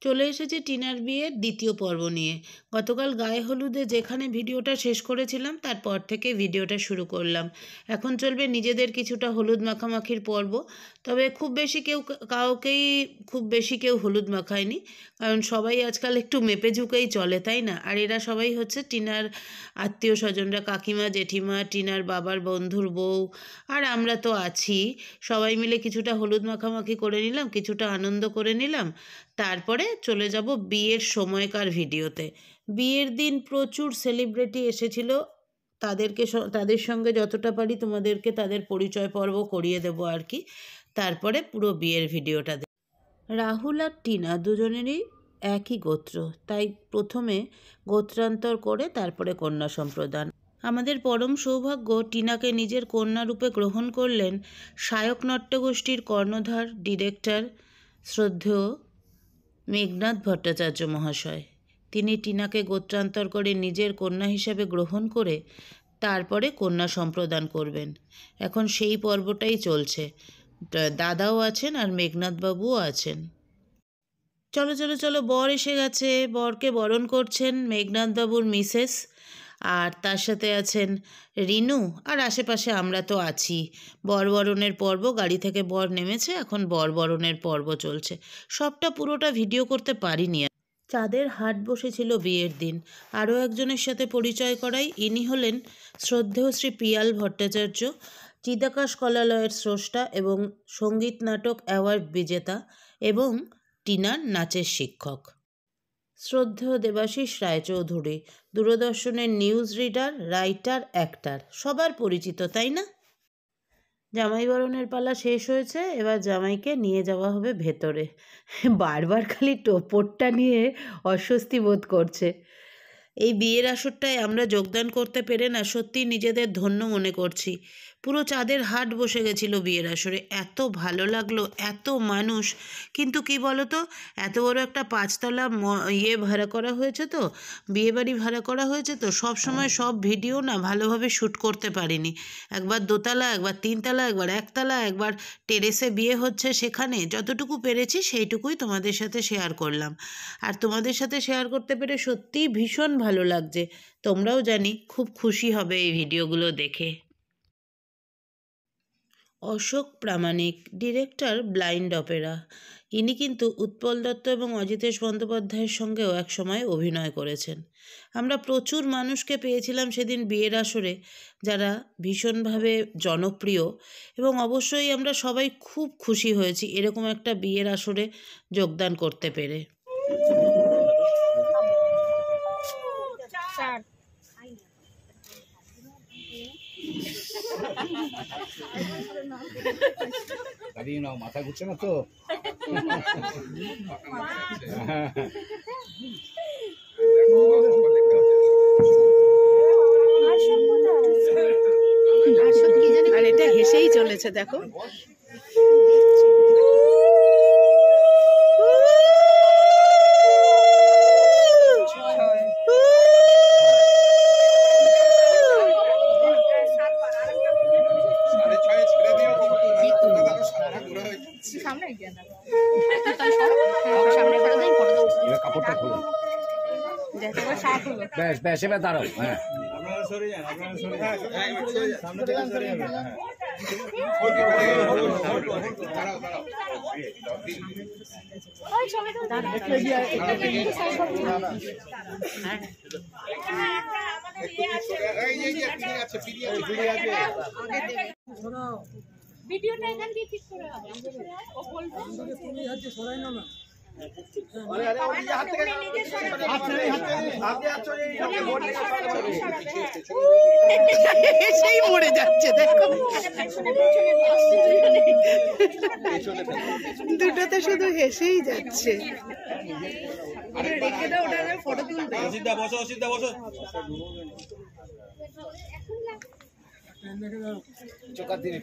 চলে এসেছি টিনার বিয়ের দ্বিতীয় পর্ব নিয়ে। গতকাল গায়ে হলুদে যেখানে ভিডিওটা শেষ করেছিলাম তারপর থেকে ভিডিওটা শুরু করলাম। এখন চলবে নিজেদের কিছুটা হলুদ মাখামাখির পর্ব। তবে খুব বেশি কেউ হলুদ মাখায়নি, কারণ সবাই আজকাল একটু মেপে ঝুঁকেই চলে, তাই না? আর এরা সবাই হচ্ছে টিনার আত্মীয় স্বজনরা, কাকিমা, জেঠিমা, টিনার বাবার বন্ধুর বউ, আর আমরা তো আছি। সবাই মিলে কিছুটা হলুদ মাখামাখি করে নিলাম, কিছুটা আনন্দ করে নিলাম। তারপরে চলে যাব বিয়ের সময়কার ভিডিওতে। বিয়ের দিন প্রচুর সেলিব্রিটি এসেছিল। তাদের সঙ্গে যতটা পারি তোমাদেরকে তাদের পরিচয় পর্ব করিয়ে দেব আর কি। তারপরে পুরো বিয়ের ভিডিওটা রাহুল আর টিনা দুজনেরই একই গোত্র, তাই প্রথমে গোত্রান্তর করে তারপরে কন্যা সম্প্রদান। আমাদের পরম সৌভাগ্য, টিনাকে নিজের কন্যা রূপে গ্রহণ করলেন শায়ক নাট্যগোষ্ঠীর কর্ণধার, ডিরেক্টর, শ্রদ্ধেয় মেঘনাদ ভট্টাচার্য মহাশয়। তিনি টিনাকে গোত্রান্তর করে নিজের কন্যা হিসেবে গ্রহণ করে তারপরে কন্যা সম্প্রদান করবেন। এখন সেই পর্বটাই চলছে। দাদাও আছেন আর মেঘনাদবাবুও আছেন। চলো চলো চলো, বর এসে গেছে। বরকে বরণ করছেন মেঘনাদবাবুর মিসেস, আর তার সাথে আছেন রিনু, আর আশেপাশে আমরা তো আছি। বরবরণের পর্ব, গাড়ি থেকে বর নেমেছে, এখন বরবরণের পর্ব চলছে। সবটা পুরোটা ভিডিও করতে পারিনি। চাঁদের হাট বসেছিল বিয়ের দিন। আরও একজনের সাথে পরিচয় করাই, ইনি হলেন শ্রদ্ধেয় শ্রী পিয়াল ভট্টাচার্য, চিদাকাশ কলালয়ের স্রষ্টা এবং সঙ্গীত নাটক অ্যাওয়ার্ড বিজেতা এবং টিনার নাচের শিক্ষক। শ্রদ্ধেয় দেবাশিস রায়চৌধুরী, দূরদর্শনের নিউজ রিডার, রাইটার, অ্যাক্টার, সবার পরিচিত, তাই না? জামাই বরণের পালা শেষ হয়েছে, এবার জামাইকে নিয়ে যাওয়া হবে ভেতরে। বারবার খালি টোপরটা নিয়ে অস্বস্তি বোধ করছে। এই বিয়ের আসরটায় আমরা যোগদান করতে পেরে না সত্যি নিজেদের ধন্য মনে করছি। পুরো চাঁদের হাট বসে গেছিল বিয়ের আসরে। এত ভালো লাগলো, এত মানুষ। কিন্তু কি বলো তো, এত বড় একটা 5তলা ভাড়া করা হয়েছে, তো বিয়েবাড়ি ভাড়া করা হয়েছে, তো সব সময় সব ভিডিও না ভালোভাবে শ্যুট করতে পারিনি। একবার 2তলা, একবার 3তলা, একবার 1তলা, একবার টেরেসে বিয়ে হচ্ছে, সেখানে যতটুকু পেরেছি সেইটুকুই তোমাদের সাথে শেয়ার করলাম। আর তোমাদের সাথে শেয়ার করতে পেরে সত্যিই ভীষণ ভালো লাগছে। তোমরাও জানি খুব খুশি হবে এই ভিডিওগুলো দেখে। অশোক প্রামাণিক, ডিরেক্টর, ব্লাইন্ড অপেরা। ইনি কিন্তু উৎপল দত্ত এবং অজিতেশ বন্দ্যোপাধ্যায়ের সঙ্গেও একসময় অভিনয় করেছেন। আমরা প্রচুর মানুষকে পেয়েছিলাম সেদিন বিয়ের আসরে, যারা ভীষণভাবে জনপ্রিয়, এবং অবশ্যই আমরা সবাই খুব খুশি হয়েছি এরকম একটা বিয়ের আসরে যোগদান করতে পেরে। মাথা ঘুরছে না তো? আর এটা হেসেই চলেছে, দেখো। বেশ বেশ, এবার দাঁড়াও। হ্যাঁ, ভিডিওটা এখান দিয়ে ঠিক করে হবে। ও বলবে সরাই না। সেই মরে যাচ্ছে, দেখো। দুটোতে শুধু হেসেই যাচ্ছে। রেখে দাও, ওটা ফটো তুলবে। চোখার দিনে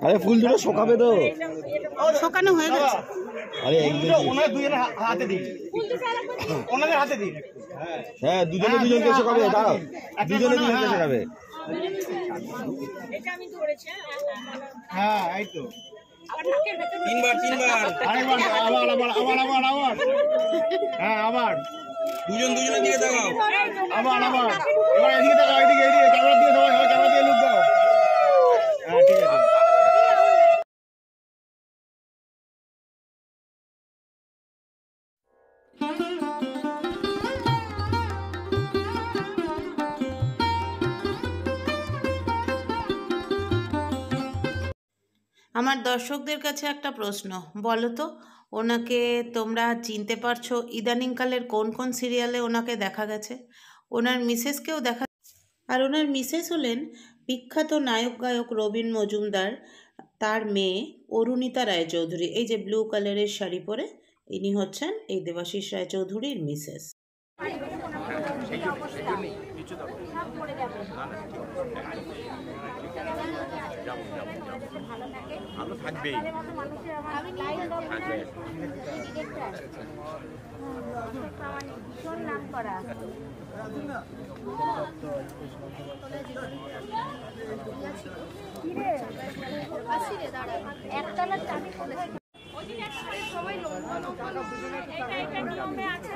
আরে ফুল দুটো শোকাবে তো, শোকানো হয়ে গেছে। আরে ওনার দুজনের হাতে দিন, ওনাদের হাতে দিন। হ্যাঁ দুজনে দুজনকে শেখাবে, দাঁড়াও দুজনে দুজনকে শেখাবে। হ্যাঁ এই তো তিনবার আরেকবার, আবার আবার আবার আবার আবার, হ্যাঁ আবার দুজনের দিকে তাকাও। আবার আবার, এবার এদিকে তাকাও, এদিকে এদিকে ক্যামেরা দিয়ে সবাই ক্যামেরা দিয়ে লুক দাও। হ্যাঁ ঠিক আছে। আমার দর্শকদের কাছে একটা প্রশ্ন, বলো তো ওনাকে তোমরা চিনতে পারছো? ইদানিংকালের কোন কোন সিরিয়ালে ওনাকে দেখা গেছে? ওনার মিসেসকেও দেখা, আর ওনার মিসেস হলেন বিখ্যাত নায়ক গায়ক রবীন মজুমদার, তার মেয়ে অরুণিতা রায়চৌধুরী। এই যে ব্লু কালারের শাড়ি পরে ইনি হচ্ছেন এই দেবাশিস রায়চৌধুরীর মিসেস। ভালো থাকবেই। ভীষণ নাম করা একতলার চাবি খুলেছে সবাই নিয়মে আছে।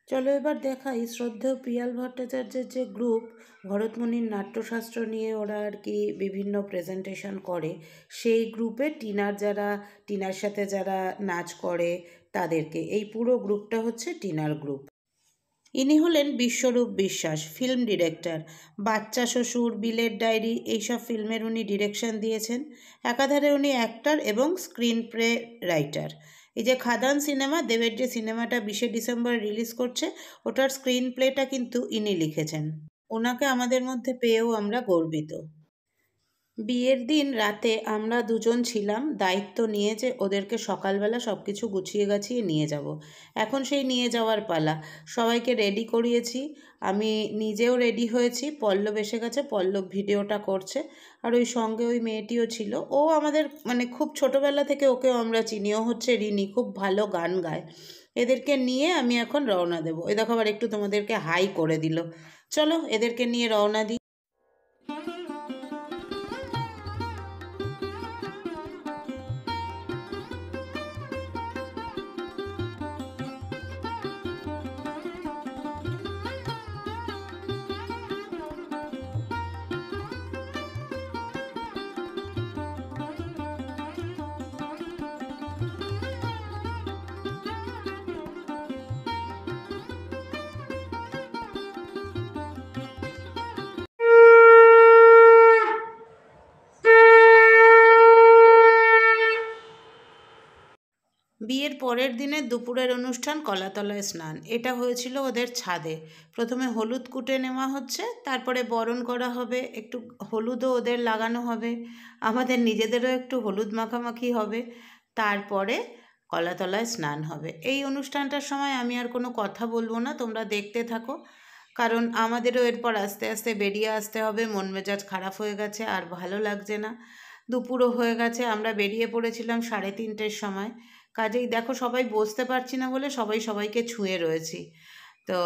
চলো এবার দেখাই শ্রদ্ধেয় পিয়াল ভট্টাচার্যের যে গ্রুপ ভরতমুনির নাট্যশাস্ত্র নিয়ে ওরা আর কি বিভিন্ন প্রেজেন্টেশন করে, সেই গ্রুপে টিনার সাথে যারা নাচ করে তাদেরকে, এই পুরো গ্রুপটা হচ্ছে টিনার গ্রুপ। ইনি হলেন বিশ্বরূপ বিশ্বাস, ফিল্ম ডিরেক্টর। বাচ্চা শ্বশুর, বিলের ডায়েরি এইসব ফিল্মের উনি ডিরেকশন দিয়েছেন। একাধারে উনি অ্যাক্টর এবং স্ক্রিন প্লে রাইটার। এই যে খাদান সিনেমা, দেবের যে সিনেমাটা 20শে ডিসেম্বর রিলিজ করছে, ওটার স্ক্রিন প্লেটা কিন্তু ইনি লিখেছেন। ওনাকে আমাদের মধ্যে পেয়েও আমরা গর্বিত। বিয়ের দিন রাতে আমরা দুজন ছিলাম দায়িত্ব নিয়ে যে ওদেরকে সকালবেলা সব কিছু গুছিয়ে গাছিয়ে নিয়ে যাব। এখন সেই নিয়ে যাওয়ার পালা। সবাইকে রেডি করিয়েছি, আমি নিজেও রেডি হয়েছি। পল্লব এসে গেছে, পল্লব ভিডিওটা করছে, আর ওই সঙ্গে ওই মেয়েটিও ছিল। ও আমাদের মানে খুব ছোটোবেলা থেকে ওকেও আমরা চিনি, ও হচ্ছে রিনি, খুব ভালো গান গায়। এদেরকে নিয়ে আমি এখন রওনা দেবো। এ দেখো আবার একটু তোমাদেরকে হাই করে দিল। চলো এদেরকে নিয়ে রওনা দিই। পরের দিনের দুপুরের অনুষ্ঠান কলাতলায় স্নান। এটা হয়েছিল ওদের ছাদে। প্রথমে হলুদ কুটে নেওয়া হচ্ছে, তারপরে বরণ করা হবে, একটু হলুদও ওদের লাগানো হবে, আমাদের নিজেদেরও একটু হলুদ মাখামাখি হবে, তারপরে কলাতলায় স্নান হবে। এই অনুষ্ঠানটার সময় আমি আর কোনো কথা বলবো না, তোমরা দেখতে থাকো, কারণ আমাদেরও এরপর আস্তে আস্তে বেরিয়ে আসতে হবে। মন মেজাজ খারাপ হয়ে গেছে, আর ভালো লাগছে না। দুপুরও হয়ে গেছে, আমরা বেরিয়ে পড়েছিলাম 3:30-র সময়। কাজেই দেখো সবাই বসতে পারছি না বলে সবাই সবাইকে ছুঁয়ে রয়েছি। তো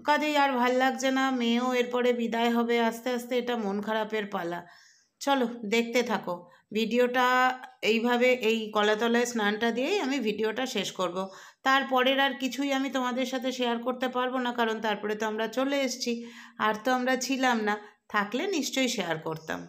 কাজেই আর ভাল লাগছে না। মেয়েও এরপরে বিদায় হবে আস্তে আস্তে, এটা মন খারাপের পালা। চলো দেখতে থাকো ভিডিওটা। এইভাবে এই কলাতলায় স্নানটা দিয়েই আমি ভিডিওটা শেষ করব। তারপরের আর কিছুই আমি তোমাদের সাথে শেয়ার করতে পারবো না, কারণ তারপরে তো আমরা চলে এসেছি, আর তো আমরা ছিলাম না। থাকলে নিশ্চয়ই শেয়ার করতাম।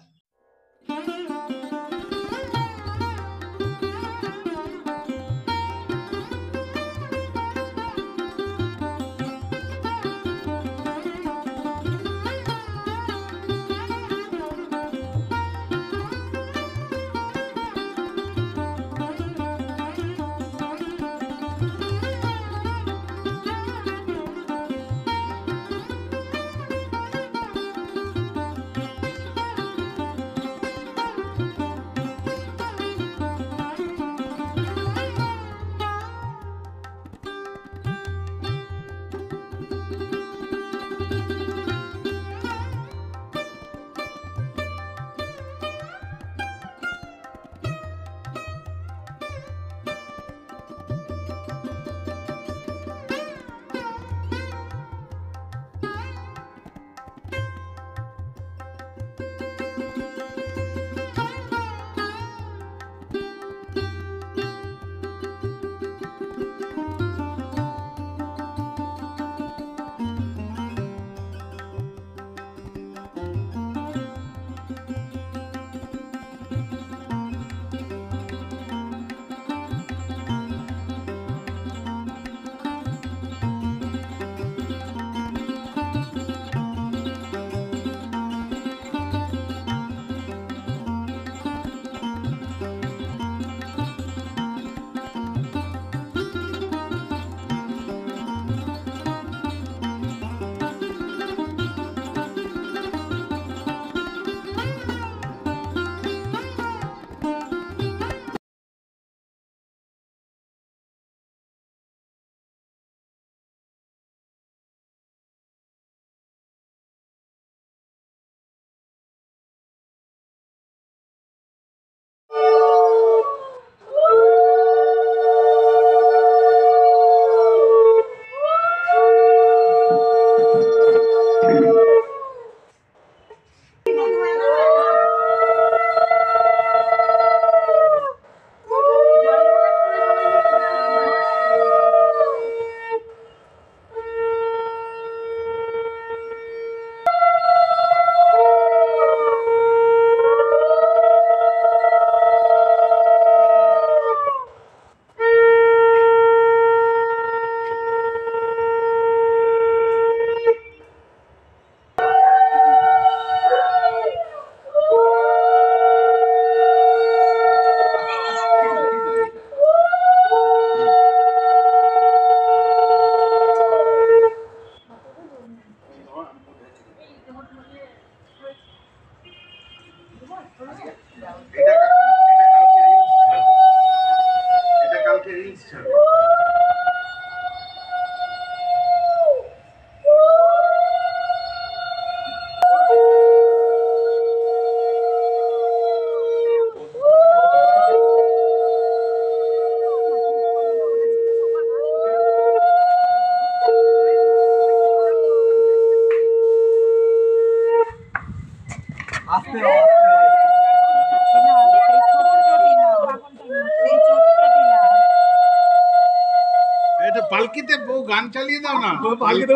পালকিতে বউ গান চালিয়ে দাও না, পালকিতে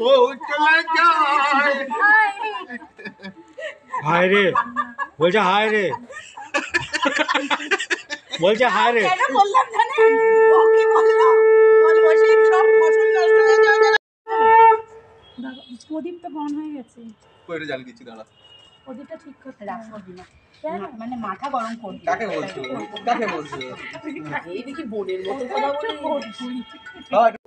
বউ চলে যায়। হায় রে বলছে, হায় রে বলছে, হায় রে। বললাম জানেন ও কি বললো, বলবো সেই সব ফসল নষ্ট হয়ে যাবে। প্রদীপ তো বন্ধ হয়ে গেছে, কইরে জ্বালিয়ে দিচ্ছি দাঁড়া। ওদিকটা ঠিক করতে রাগ করবি না মানে মাথা গরম করবি কাকে বলছো কাকে বলছো এই দেখি বোনের মতো কথা বলি